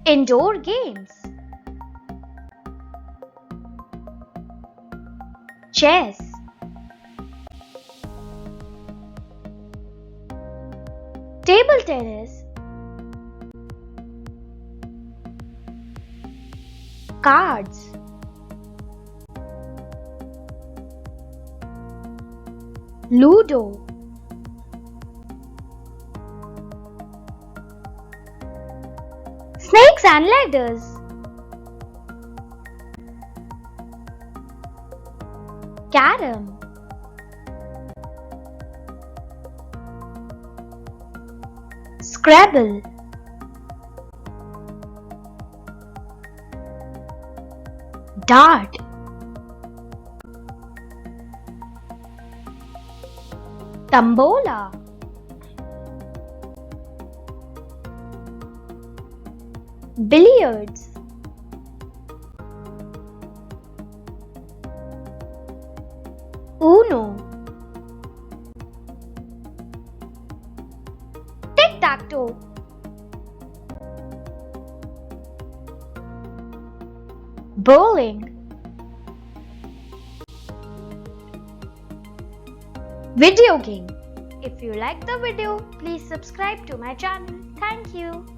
Indoor games. Chess. Table tennis. Cards. Ludo. Snakes and ladders. Carom. Scrabble. Dart. Tambola. Billiards. Uno. Tic-tac-toe. Bowling. Video game. If you like the video, please subscribe to my channel. Thank you.